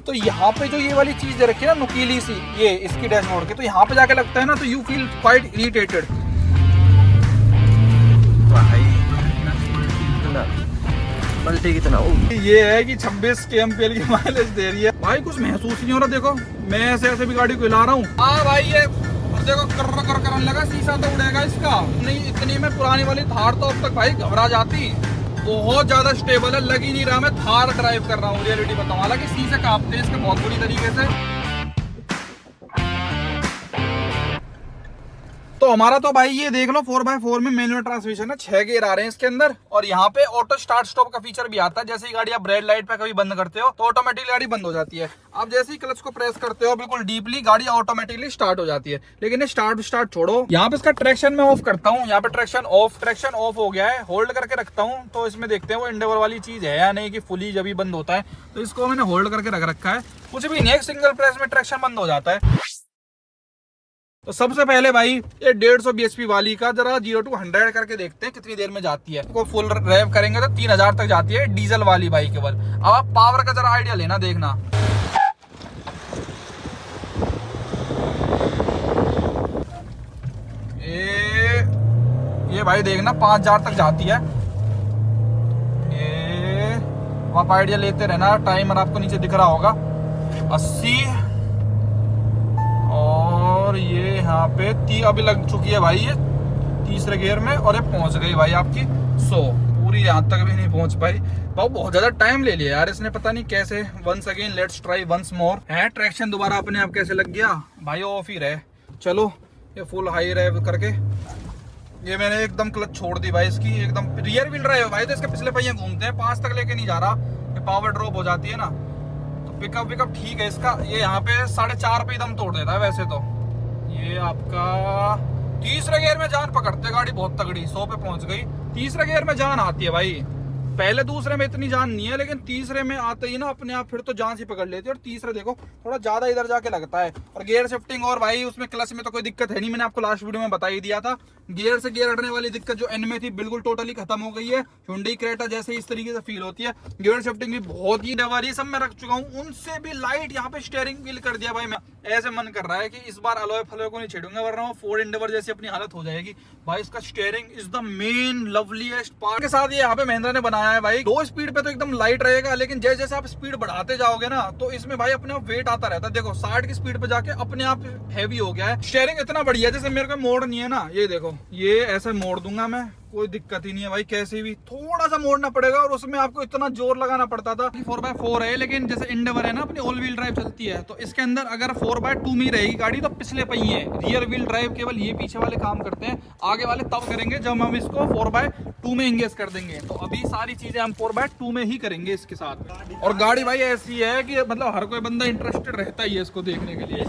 तो यहाँ पे जो ये वाली चीज दे रखी है ना नुकीली सी, ये इसकी डैशबोर्ड की, तो यहाँ पे जाके लगता है ना तो यू फील क्वाइट इरिटेटेड। पलटे कितना ये है कि 26 kmpl की माइलेज दे रही है भाई, कुछ महसूस नहीं हो रहा। देखो मैं ऐसे भी गाड़ी को हिला रहा हूँ। हाँ भाई ये देखो कर करने लगा, शीशा तो उड़ेगा इसका नहीं। इतनी में पुरानी वाली थार तो अब तक भाई घबरा जाती। बहुत ज्यादा स्टेबल है, लग ही नहीं रहा मैं थार ड्राइव कर रहा हूँ, रियलिटी बताऊँ। हालांकि शीशे कांपते हैं इसके बहुत बुरी तरीके से। तो हमारा तो भाई ये देख लो 4x4 में मैनुअल ट्रांसमिशन है, 6 गियर आ रहे हैं इसके अंदर, और यहाँ पे ऑटो स्टार्ट स्टॉप का फीचर भी आता है। जैसे ही गाड़ी आप रेड लाइट पे कभी बंद करते हो तो ऑटोमेटिकली गाड़ी बंद हो जाती है। आप जैसे ही क्लच को प्रेस करते हो बिल्कुल डीपली, गाड़ी ऑटोमेटिकली स्टार्ट हो जाती है। लेकिन ये स्टार्ट छोड़ो, यहाँ पे इसका ट्रैक्शन में ऑफ करता हूँ। यहाँ पे ट्रैक्शन ऑफ हो गया है, होल्ड करके रखता हूँ। तो इसमें देखते हैं वो इंडेवर वाली चीज है या नहीं, कि फुली जब ही बंद होता है। तो इसको मैंने होल्ड करके रख रखा है, कुछ भी नहीं, एक सिंगल प्रेस में ट्रैक्शन बंद हो जाता है। तो सबसे पहले भाई ये 150 bhp वाली का जरा 0 to 100 करके देखते हैं कितनी देर में जाती है। को फुल रेव करेंगे तो 3000 तक जाती है डीजल वाली बाइक केवल। अब आप पावर का जरा आइडिया लेना, देखना। ये भाई देखना 5000 तक जाती है। ये आप आइडिया लेते रहना, टाइमर आपको नीचे दिख रहा होगा 80, और ये यहाँ पे अभी लग चुकी है भाई ये तीसरे गियर में, और ये पहुंच गई भाई आपकी 100। पूरी यहाँ तक भी नहीं पहुंच पाई भाई, बहुत ज्यादा टाइम ले लिया यार इसने, पता नहीं कैसे। Once again let's try once more. है ट्रैक्शन दोबारा अपने आप कैसे लग गया भाई, ऑफ ही रहे। चलो ये फुल हाई रेव करके, ये मैंने एकदम क्लच छोड़ दी भाई इसकी, एकदम रियर व्हील ड्राइव भाई, तो इसके पिछले पहिए घूमते हैं, 5 तक लेके नहीं जा रहा। ये पावर ड्रॉप हो जाती है ना, पिकअप ठीक है इसका। ये यहाँ पे 4.5 पे दम तोड़ देता है वैसे तो। ये आपका तीसरे गियर में जान पकड़ते गाड़ी बहुत तगड़ी, 100 पे पहुंच गई। तीसरे गियर में जान आती है भाई, पहले दूसरे में इतनी जान नहीं है, लेकिन तीसरे में आते ही ना अपने आप फिर तो जान सी पकड़ लेती है। और तीसरे देखो थोड़ा ज्यादा इधर जाके लगता है। और गियर शिफ्टिंग और भाई उसमें क्लच में तो कोई दिक्कत है नहीं, मैंने आपको लास्ट वीडियो में बता ही दिया था। गियर से गियर हटने वाली दिक्कत जो एन में थी बिल्कुल टोटली खत्म हो गई है। हुंडई क्रेटा जैसे इस तरीके से फील होती है। गियर शिफ्टिंग भी बहुत ही डवारी सब मैं रख चुका हूँ, उनसे भी लाइट यहाँ पे स्टीयरिंग व्हील कर दिया भाई। मैं ऐसे मन कर रहा है कि इस बार अलॉय फलॉय को नहीं छेड़ूंगा, वरना वो फोर्ड एंडेवर जैसी अपनी हालत हो जाएगी भाई। इसका steering is the main loveliest part के साथ ये यहाँ पे महिंद्रा ने बनाया है भाई। 2 स्पीड पे तो एकदम लाइट रहेगा, लेकिन जैसे जैसे आप स्पीड बढ़ाते जाओगे ना तो इसमें भाई अपने आप वेट आता रहता है। देखो 60 की स्पीड पे जाके अपने आप हैवी हो गया है। स्टीयरिंग इतना बढ़िया, जैसे मेरे को मोड़ नहीं है ना, ये देखो ये ऐसे मोड़ दूंगा मैं, कोई दिक्कत ही नहीं है भाई। कैसे भी थोड़ा सा मोड़ना पड़ेगा, और उसमें आपको इतना जोर लगाना पड़ता था। 4x4 है, लेकिन जैसे इंडेवर है ना अपनी ऑल व्हील ड्राइव चलती है, तो इसके अंदर अगर 4x2 में रहेगी गाड़ी तो पिछले पहिए रियर व्हील ड्राइव केवल ये पीछे वाले काम करते हैं, आगे वाले तब करेंगे जब हम इसको 4x2 में एंगेज कर देंगे। तो अभी सारी चीजें हम 4x2 में ही करेंगे इसके साथ। और गाड़ी भाई ऐसी है कि मतलब हर कोई बंदा इंटरेस्टेड रहता ही है इसको देखने के लिए।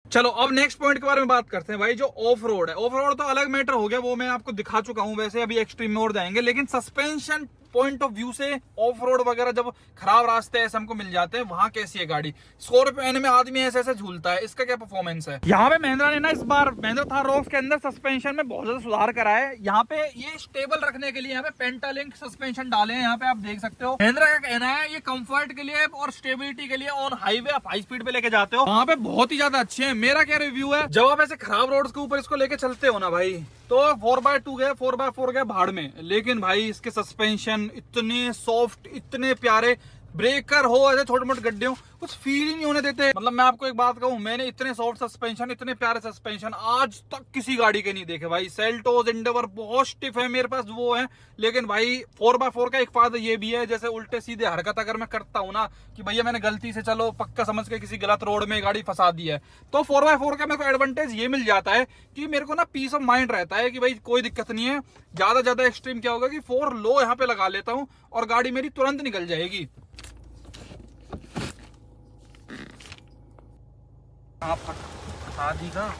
चलो अब नेक्स्ट पॉइंट के बारे में बात करते हैं भाई, जो ऑफ रोड है। ऑफ रोड तो अलग मैटर हो गया, वो मैं आपको दिखा चुका हूं, वैसे अभी एक्सट्रीम में और जाएंगे। लेकिन सस्पेंशन पॉइंट ऑफ व्यू से ऑफ रोड वगैरह जब खराब रास्ते ऐसे हमको मिल जाते हैं, वहां कैसी है गाड़ी। स्कॉर्पियो एन में आदमी ऐसे ऐसे झूलता है, इसका क्या परफॉर्मेंस है। यहाँ पे महिंद्रा ने ना इस बार महिंद्रा थार रॉक्स के अंदर सस्पेंशन में बहुत ज्यादा सुधार करा है। यहाँ पे ये स्टेबल रखने के लिए यहाँ पे पेंटालिंक सस्पेंशन डाले हैं। यहाँ पे आप देख सकते हो महिंद्रा का कहना है ये कंफर्ट के लिए और स्टेबिलिटी के लिए, और हाईवे आप हाई स्पीड पे लेके जाते हो वहाँ पे बहुत ही ज्यादा अच्छे हैं। मेरा क्या रिव्यू है, जब आप ऐसे खराब रोड के ऊपर इसको लेके चलते हो ना भाई, तो 4x2 गए 4x4 गए भाड़ में, लेकिन भाई इसके सस्पेंशन इतने सॉफ्ट, इतने प्यारे, ब्रेकर हो ऐसे छोटे मोटे गड्ढे हो कुछ फील ही नहीं होने देते। मतलब मैं आपको एक बात कहूं, मैंने इतने सॉफ्ट सस्पेंशन, इतने प्यारे सस्पेंशन आज तक किसी गाड़ी के नहीं देखे भाई। सेल्टोस एंडेवर बहुत स्टिफ है, मेरे पास वो है। लेकिन भाई 4x4 का एक फायदा ये भी है, जैसे उल्टे सीधे हरकत अगर मैं करता हूं ना कि भैया मैंने गलती से चलो पक्का समझ के किसी गलत रोड में गाड़ी फंसा दी है, तो 4x4 का मेरे को एडवांटेज ये मिल जाता है कि मेरे को ना पीस ऑफ माइंड रहता है कि भाई कोई दिक्कत नहीं है। ज्यादा एक्सट्रीम क्या होगा कि 4 लो यहाँ पे लगा लेता हूँ और गाड़ी मेरी तुरंत निकल जाएगी। आप फंसा दी का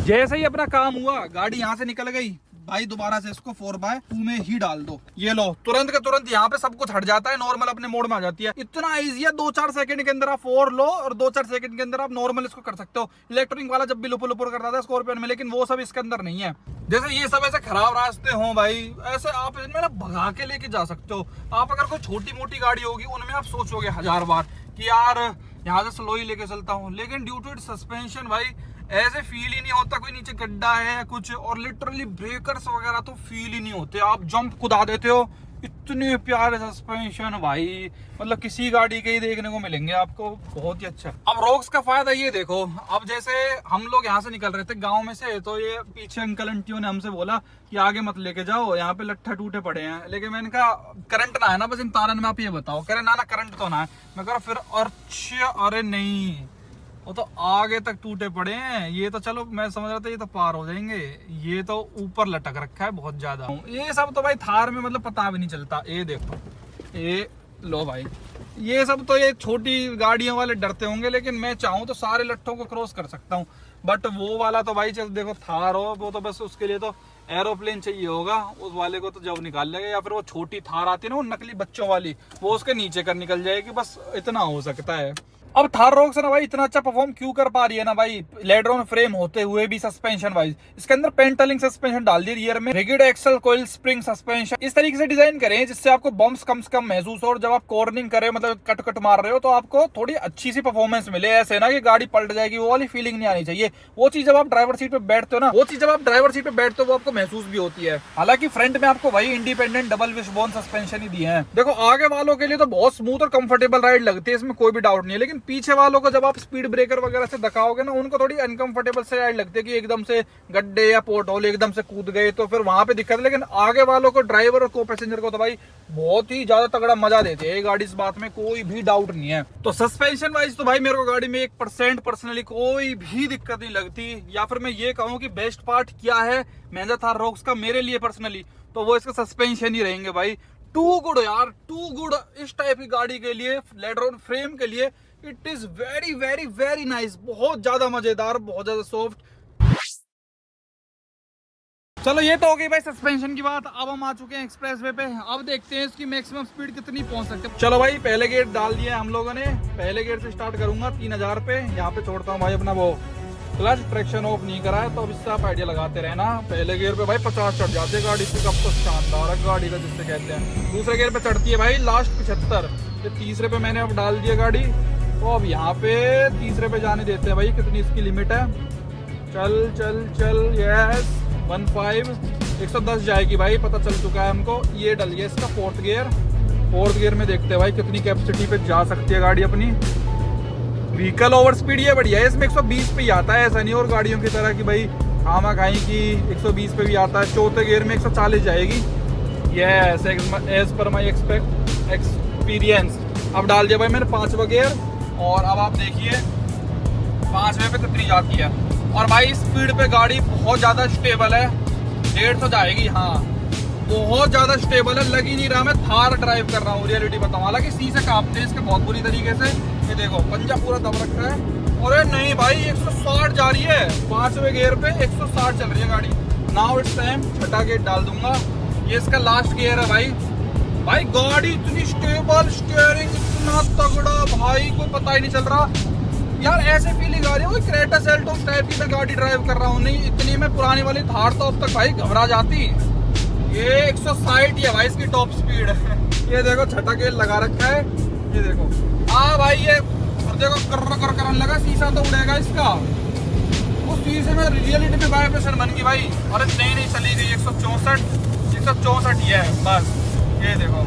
जैसे ही अपना काम हुआ गाड़ी यहां से निकल गई, भाई दोबारा से इसको 4x2 में ही डाल दो। ये लो तुरंत के तुरंत यहाँ पे सब कुछ हट जाता है, नॉर्मल अपने मोड में आ जाती है। इतना ईजी है, 2-4 सेकंड के अंदर आप 4 लो और 2-4 सेकंड के अंदर आप नॉर्मल इसको कर सकते हो। इलेक्ट्रॉनिक वाला जब भी लुपुर लुपुर करता था स्कॉर्पियन में, लेकिन वो सब इसके अंदर नहीं है। जैसे ये सब ऐसे खराब रास्ते हो भाई, ऐसे आप इनमें ना भगा के लेके जा सकते हो। आप अगर कोई छोटी मोटी गाड़ी होगी उनमें आप सोचोगे 1000 बार कि यार यहाँ से स्लो ही लेके चलता हूँ, लेकिन ड्यू टू इट सस्पेंशन भाई ऐसे फील ही नहीं होता कोई नीचे गड्ढा है कुछ, और लिटरली ब्रेकर्स वगैरह तो फील ही नहीं होते। आप जंप कुदा देते हो, इतने प्यारे सस्पेंशन भाई, मतलब किसी गाड़ी के ही देखने को मिलेंगे आपको, बहुत ही अच्छा। अब रोक्स का फायदा ये देखो, अब जैसे हम लोग यहाँ से निकल रहे थे गांव में से, तो ये पीछे अंकल आंटियों ने हमसे बोला कि आगे मत लेके जाओ, यहाँ पे लट्ठा टूटे पड़े हैं। लेकिन मैंने कहा करंट ना है ना बस इन तारन में, आप ये बताओ। कह रहे ना करंट तो ना है। मैं कह रहा फिर अच्छा, अरे नहीं वो तो आगे तक टूटे पड़े हैं। ये तो चलो मैं समझ रहा था ये तो पार हो जाएंगे, ये तो ऊपर लटक रखा है बहुत ज्यादा। ये सब तो भाई थार में मतलब पता भी नहीं चलता। ये देखो, ये लो भाई, ये सब तो ये छोटी गाड़ियों वाले डरते होंगे, लेकिन मैं चाहूँ तो सारे लट्ठों को क्रॉस कर सकता हूँ। बट वो वाला तो भाई चल देखो थार हो, वो तो बस उसके लिए तो एरोप्लेन चाहिए होगा, उस वाले को तो जब निकाल लेगा, या फिर वो छोटी थार आती है ना वो नकली बच्चों वाली, वो उसके नीचे कर निकल जाएगी, बस इतना हो सकता है। अब थार रोक्स ना भाई इतना अच्छा परफॉर्म क्यों कर पा रही है ना भाई, लेडरॉन फ्रेम होते हुए भी सस्पेंशन वाइज इसके अंदर पेंटलिंग सस्पेंशन डाल दी रियर में, rigid axle coil spring suspension इस तरीके से डिजाइन करें जिससे आपको बम्प्स कम से कम महसूस हो, और जब आप कॉर्निंग करे मतलब कट कट मार रहे हो तो आपको थोड़ी अच्छी सी परफॉर्मेंस मिले। ऐसे ना कि गाड़ी पलट जाएगी, वो वाली फीलिंग नहीं आनी चाहिए। वो चीज जब आप ड्राइवर सीट पे बैठते हो ना, वो आपको महसूस भी होती है। हालांकि फ्रंट में आपको वही इंडिपेंडेंट डबल विशबोन सस्पेंशन ही दिए हैं। देखो आगे वालों के लिए तो बहुत स्मूथ और कंफर्टेबल राइड लगती है, इसमें कोई भी डाउट नहीं है, लेकिन पीछे वालों को जब आप स्पीड ब्रेकर वगैरह से धकाओगे ना, उनको थोड़ी अनकंफर्टेबल से राइड लगती है कि एकदम से गड्ढे या पोर्ट होल एकदम से कूद गए तो फिर वहां पे दिक्कत है। लेकिन आगे वालों को, ड्राइवर और को पैसेंजर को तो भाई बहुत ही ज्यादा तगड़ा मजा देते हैं ये गाड़ी, इस बात में कोई भी डाउट नहीं है। तो सस्पेंशन वाइज तो भाई मेरे को गाड़ी में 1% पर्सनली कोई भी दिक्कत नहीं लगती। या फिर मैं ये कहूँ कि बेस्ट पार्ट क्या है महिंद्रा थार रोक्स का मेरे लिए पर्सनली, तो वो इसका सस्पेंशन ही रहेंगे भाई। टू गुड यार, टू गुड इस टाइप की गाड़ी के लिए, लेडरॉन फ्रेम के लिए it is very very very nice, बहुत ज्यादा मजेदार, बहुत ज्यादा सॉफ्ट। चलो ये तो हो गई भाई सस्पेंशन की बात। अब हम आ चुके हैं एक्सप्रेस वे पे, अब देखते हैं इसकी मैक्सिमम स्पीड कितनी पहुंच सकते हैं। चलो भाई पहले गेट डाल दिया हम लोगों ने, पहले गेट से स्टार्ट करूंगा 3000 पे। यहाँ पे छोड़ता हूँ भाई अपना वो क्लच, ट्रैक्शन ऑफ नहीं करा है, तो अब इससे आप आइडिया लगाते रहना। पहले गियर पे भाई 50 चढ़ जाते हैं गाड़ी, पिकअप तो शानदार है गाड़ी का जिससे कहते हैं। दूसरे गियर पे चढ़ती है भाई लास्ट 75। तीसरे पे मैंने अब डाल दिया गाड़ी, तो अब यहाँ पे तीसरे पे जाने देते हैं भाई, कितनी इसकी लिमिट है। चल चल चल, यस 15 110 जाएगी भाई, पता चल चुका है हमको। ये डल गया इसका फोर्थ गियर में देखते हैं भाई कितनी कैपेसिटी पे जा सकती है गाड़ी अपनी। व्हीकल ओवर स्पीड ये बढ़िया है, इसमें 120 पे ही आता है, ऐसा नहीं और गाड़ियों की तरह कि भाई खामा खाई की 120 पे भी आता है। चौथे गियर में 140 जाएगी, yes as per my experience. अब डाल दिया भाई मैंने 5वां गियर, और अब आप देखिए 5वें पे कितनी जाती है। और भाई स्पीड पे गाड़ी बहुत ज्यादा स्टेबल है, 150 जाएगी, हाँ बहुत ज्यादा स्टेबल है। लग ही नहीं रहा मैं थार ड्राइव कर रहा हूँ, रियलिटी बताऊँ। हालांकि शीशे कांपते हैं इसके बहुत बुरी तरीके से, ये देखो पंजा पूरा दब रखा है। और नहीं भाई 160 जा रही है, 5वें गियर पे 160 चल रही है गाड़ी। नाउ इट्स टाइम, छठा गेट डाल दूंगा, ये इसका लास्ट गियर है भाई। भाई गाड़ी इतनी स्टेबल, स्टीयरिंग इतना तगड़ा भाई, कोई पता ही नहीं चल रहा यार। ऐसे फीलिंग आ रही है कोई क्रेटा सेल्टोस टाइप की मैं गाड़ी ड्राइव कर रहा हूँ। नहीं इतनी मैं पुरानी वाली थार तो अब तक भाई घबरा जाती। ये 160 है भाई इसकी टॉप स्पीड। ये देखो छठा गेयर लगा रखा है, ये देखो हाँ भाई, ये और देखो कर करने लगा, शीशा तो उड़ेगा इसका। उस शीशे में रियलिटी में वाइब्रेशन बन गई भाई। और नहीं चली गई 164 ही है बस, ये देखो।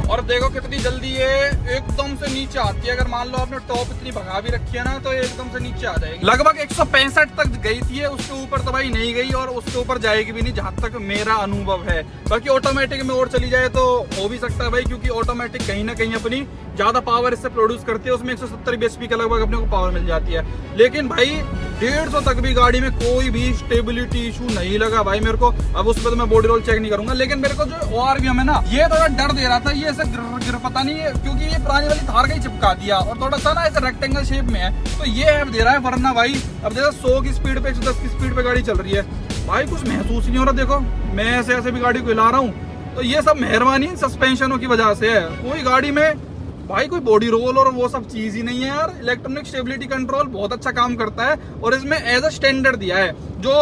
और देखो कितनी जल्दी ये एकदम से नीचे आती है। अगर मान लो आपने टॉप इतनी भगा भी रखी है ना, तो ये एकदम से नीचे आ जाएगी। लगभग 165 तक गई थी, उसके ऊपर तो भाई नहीं गई, और उसके ऊपर जाएगी भी नहीं जहां तक मेरा अनुभव है। बाकी ऑटोमेटिक में और चली जाए तो हो भी सकता है भाई, क्योंकि ऑटोमेटिक कहीं ना कहीं अपनी ज्यादा पावर इससे प्रोड्यूस करती है, उसमें 170 bhp के लगभग अपने को पावर मिल जाती है। लेकिन भाई 150 तक भी गाड़ी में कोई भी स्टेबिलिटी इशू नहीं लगा भाई मेरे को। अब उस पर तो मैं बॉडी रोल चेक नहीं करूंगा, लेकिन मेरे को जो ORVM है ना, ये थोड़ा डर दे रहा था, ये ऐसे गिर पता नहीं है, क्योंकि ये पुरानी वाली थार का ही चिपका दिया, और थोड़ा सा ना ऐसे रेक्टेंगल शेप में है, तो ये ऐप दे रहा है। वरना भाई अब जैसे 100 की स्पीड पे 110 की स्पीड पे गाड़ी चल रही है, भाई कुछ महसूस ही नहीं हो रहा। देखो मैं ऐसे ऐसे भी गाड़ी को हिला रहा हूँ, तो ये सब मेहरबानी सस्पेंशनों की वजह से है। कोई गाड़ी में भाई कोई बॉडी रोल और वो सब चीज ही नहीं है यार। इलेक्ट्रॉनिक स्टेबिलिटी कंट्रोल बहुत अच्छा काम करता है और इसमें एज अ स्टैंडर्ड दिया है। जो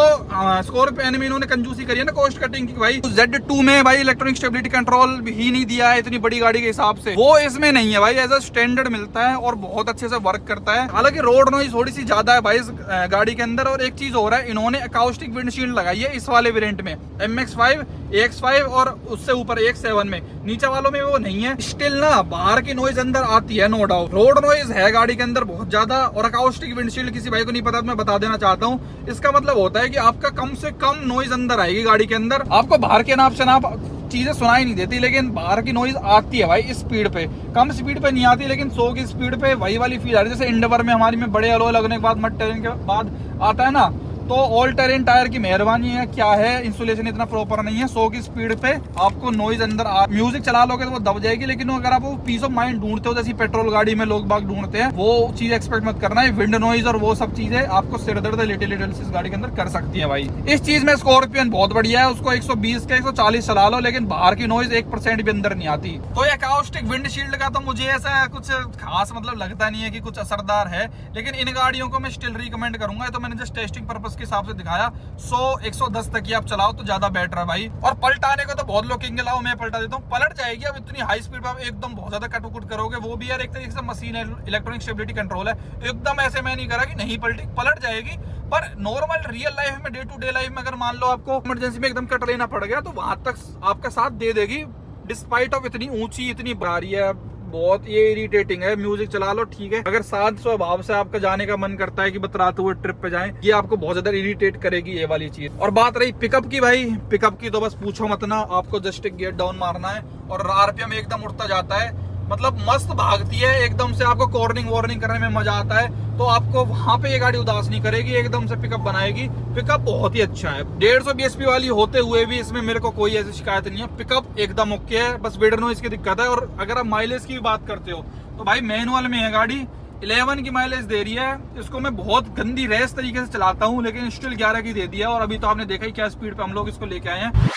स्कॉर्पियो में इन्होंने कंजूसी करी है ना कॉस्ट कटिंग की, भाई Z2 में भाई इलेक्ट्रॉनिक स्टेबिलिटी कंट्रोल ही नहीं दिया है इतनी बड़ी गाड़ी के हिसाब से, वो इसमें नहीं है भाई। एज अ स्टैंडर्ड मिलता है और बहुत अच्छे से वर्क करता है। हालांकि रोड नॉइज थोड़ी सी ज्यादा है भाई इस गाड़ी के अंदर। और एक चीज हो रहा है, इन्होंने अकाउस्टिक विंडशील्ड लगाई है इस वाले वेरिएंट में, MX5, AX5 और उससे ऊपर AX7 में। नीचे वालों में वो नहीं है। स्टिल ना बाहर की नॉइज अंदर आती है, नो डाउट। रोड नॉइज है गाड़ी के अंदर बहुत ज्यादा। और अकाउस्टिक विंडशील्ड किसी भाई को नहीं पता तो मैं बता देना चाहता हूँ। इसका मतलब होता है कि आपका कम से कम नॉइज अंदर आएगी गाड़ी के अंदर। आपको बाहर के नाप से नाप चीजें सुनाई नहीं देती, लेकिन बाहर की नॉइज आती है भाई इस स्पीड पे। कम स्पीड पे नहीं आती, लेकिन 100 की स्पीड पे वही वाली फील आ रही है। जैसे इंडवर में हमारी में बड़े अलॉय लगने के बाद, मड टेरेन के बाद आता है ना, तो ऑल टेरेन टायर की मेहरबानी है। क्या है, इंसुलेशन इतना प्रॉपर नहीं है। 100 की स्पीड पे आपको नॉइज अंदर म्यूजिक चला लोगे तो वो दब जाएगी। लेकिन अगर आप वो पीस ऑफ माइंड ढूंढते हो, जैसी पेट्रोल गाड़ी में लोग बाग ढूंढते हैं, वो चीज एक्सपेक्ट मत करना है। विंड नॉइज और वो सब चीजें आपको सिरदर्द लिटिल इस गाड़ी के अंदर कर सकती है भाई। इस चीज में स्कॉर्पियन बहुत बढ़िया है। उसको 120 का 140 चला लो, लेकिन बाहर की नॉइज 1% भी अंदर नहीं आती। तो ये अकाउस्टिक विंडशील्ड का तो मुझे ऐसा कुछ खास मतलब लगता नहीं है कि कुछ असरदार है। लेकिन इन गाड़ियों को मैं स्टिल रिकमेंड करूंगा। तो मैंने जस्ट टेस्टिंग पर्पस के हिसाब से दिखाया। 100-110 तक ही आप चलाओ तो ज्यादा बेटर है भाई। और पलटाने को तो बहुत लोग कहेंगे लाओ मैं पलटा देता हूँ, पलट जाएगी। अब इतनी हाई स्पीड पर आप एकदम बहुत ज्यादा कटुकुट करोगे, वो भी यार एक तरीके से मशीन है, इलेक्ट्रॉनिक स्टेबिलिटी कंट्रोल है। एकदम ऐसे मैं नहीं करा कि नहीं पलटी, पलट जाएगी। पर नॉर्मल रियल लाइफ में, डे टू डे लाइफ में अगर मान लो आपको इमरजेंसी में एकदम कट लेना पड़ गया, तो वहां तक आपका साथ दे देगी डिस्पाइट ऑफ इतनी ऊंची, इतनी भारी है। बहुत ये इरिटेटिंग है। म्यूजिक चला लो ठीक है, अगर शांत स्वभाव से आपका जाने का मन करता है कि बतराते हुए ट्रिप पे जाएं, ये आपको बहुत ज्यादा इरिटेट करेगी ये वाली चीज। और बात रही पिकअप की, भाई पिकअप की तो बस पूछो मत ना। आपको जस्ट एक गियर डाउन मारना है और RPM एकदम उठता जाता है। मतलब मस्त भागती है एकदम से। आपको कॉर्निंग वार्निंग करने में मजा आता है, तो आपको वहां पे ये गाड़ी उदास नहीं करेगी, एकदम से पिकअप बनाएगी। पिकअप बहुत ही अच्छा है। 150 bhp वाली होते हुए भी इसमें मेरे को कोई ऐसी शिकायत नहीं है। पिकअप एकदम ओके है, बस विंड नॉइज की दिक्कत है। और अगर आप माइलेज की बात करते हो तो भाई मैनुअल में है गाड़ी, 11 की माइलेज दे रही है। इसको मैं बहुत गंदी रेस तरीके से चलाता हूँ, लेकिन स्टिल 11 की दे दिया। और अभी तो आपने देखा ही क्या स्पीड पे हम लोग इसको लेके आए हैं।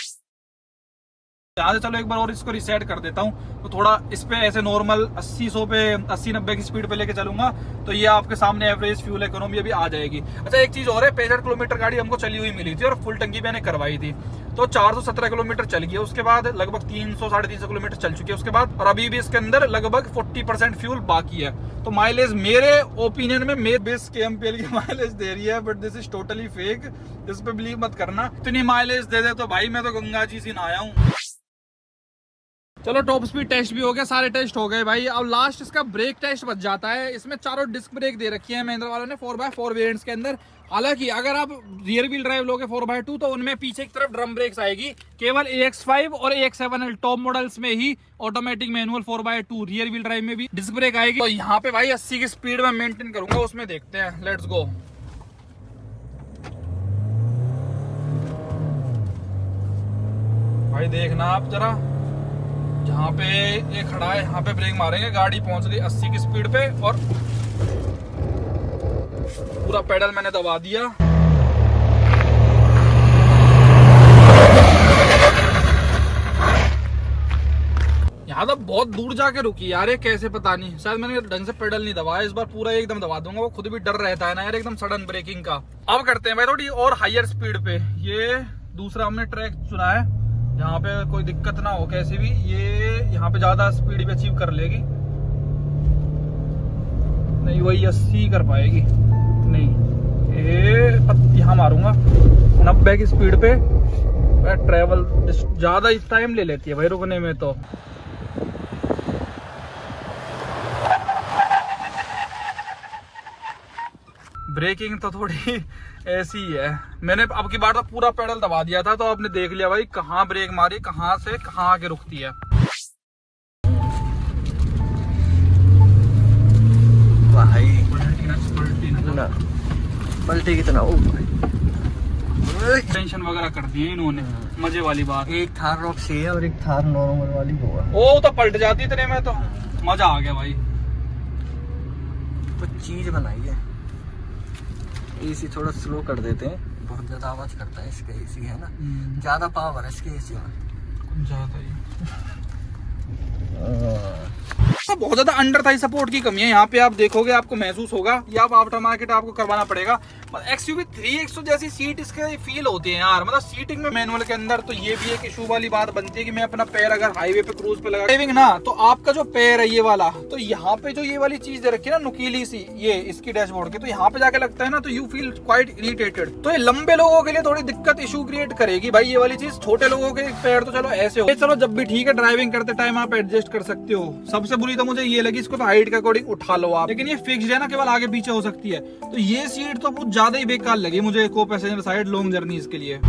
यहाँ से चलो एक बार और इसको रिसेट कर देता हूँ, तो थोड़ा इस पे ऐसे नॉर्मल 80-100 पे 80-90 की स्पीड पे लेके चलूंगा, तो ये आपके सामने एवरेज फ्यूल इकोनॉमी अभी आ जाएगी। अच्छा एक चीज और है, 65 किलोमीटर गाड़ी हमको चली हुई मिली थी और फुल टंकी मैंने करवाई थी, तो 417 किलोमीटर चल गई। उसके बाद लगभग 300-350 किलोमीटर चल चुकी है उसके बाद, और अभी भी इसके अंदर लगभग 40% फ्यूल बाकी है। तो माइलेज मेरे ओपिनियन में 20 kmpl की माइलेज दे रही है, but this is totally fake. इस पे बिलीव मत करना। इतनी माइलेज दे दे तो भाई मैं तो गंगा जी से नहाया हूँ। चलो टॉप स्पीड टेस्ट भी हो गया, सारे टेस्ट हो गए भाई। अब लास्ट इसका ब्रेक टेस्ट बच जाता है। इसमें चारों डिस्क ब्रेक दे रखी है महिंद्रा वालों ने 4x4 वेरिएंट्स के अंदर। हालांकि अगर आप रियर व्हील ड्राइव लोगे 4x2 तो उनमें पीछे की तरफ ड्रम ब्रेक्स आएगी। केवल AX5 और AX7L टॉप मॉडल्स में ही automatic manual 4x2 rear wheel drive में भी डिस्क ब्रेक आएगी। तो यहाँ पे भाई 80 की स्पीड में मेंटेन करूंगा, उसमें देखते हैं। Let's go. भाई देखना आप जरा, जहाँ पे ये खड़ा है यहाँ पे ब्रेक मारेंगे। गाड़ी पहुंच गई 80 की स्पीड पे और पूरा पेडल मैंने दबा दिया। यहाँ तो बहुत दूर जाके रुकी यार, ये कैसे पता नहीं, शायद मैंने ढंग से पेडल नहीं दबाया। इस बार पूरा एकदम दबा दूंगा। वो खुद भी डर रहता है ना यार एकदम सडन ब्रेकिंग का। अब करते हैं भाई थोड़ी और हायर स्पीड पे। ये दूसरा हमने ट्रैक चुना है जहाँ पे कोई दिक्कत ना हो कैसे भी। ये यहाँ पे ज्यादा स्पीड भी अचीव कर लेगी, नहीं वही 80 कर पाएगी नहीं। ये यहाँ मारूंगा 90 की स्पीड पे। ट्रेवल ज्यादा टाइम ले लेती है भाई रुकने में। तो ब्रेकिंग तो थोड़ी ऐसी ही है। मैंने अब की बार तो पूरा पेडल दबा दिया था, तो आपने देख लिया भाई कहाँ ब्रेक मारी, कहाँ से कहाँ आके रुकती है। भाई पलटी कितना ओ भाई, टेंशन वगैरह कर दी इन्होंने। मजे वाली बात, एक थार रॉक्सी है और एक थार नॉर्मल वाली होगा। ओ तो पलट जाती इतने में, तो मजा आ गया भाई। कुछ चीज बनाई है। इसी थोड़ा स्लो कर देते हैं। बहुत ज्यादा आवाज करता है इसका एसी है ना, ज्यादा पावर है इसके एसी में, ज्यादा ही बहुत ज्यादा अंडर थाई सपोर्ट की कमी है यहाँ पे। आप देखोगे आपको महसूस होगा, ये आप आफ्टर मार्केट आपको करवाना पड़ेगा। XUV 3XO जैसी सीट इसके फील होती है यार, मतलब सीटिंग में मैनुअल के अंदर। तो ये भी एक इशू वाली बात बनती है कि मैं अपना पैर अगर हाईवे पे क्रूज पे लगा ड्राइविंग ना, तो आपका जो पैर है ये वाला, तो यहाँ पे जो ये वाली चीज दे रखी है ना नुकीली सी, ये इसकी डैशबोर्ड की, तो यहाँ पे जाके लगता है ना तो यू फील क्वाइट इरिटेटेड। तो ये लंबे लोगों के लिए थोड़ी दिक्कत इशू क्रिएट करेगी भाई ये वाली चीज। छोटे लोगों के पैर तो चलो ऐसे हो, चलो जब भी ठीक है, ड्राइविंग करते टाइम आप एडजस्ट कर सकते हो। सबसे बुरी तो मुझे ये लगी, इसको तो हाइट के अकॉर्डिंग उठा लो आप, लेकिन ये फिक्स्ड है ना, केवल आगे पीछे हो सकती है। तो ये सीट तो बहुत ज्यादा ही बेकार लगी मुझे को पैसेंजर साइड लॉन्ग जर्नीज के लिए।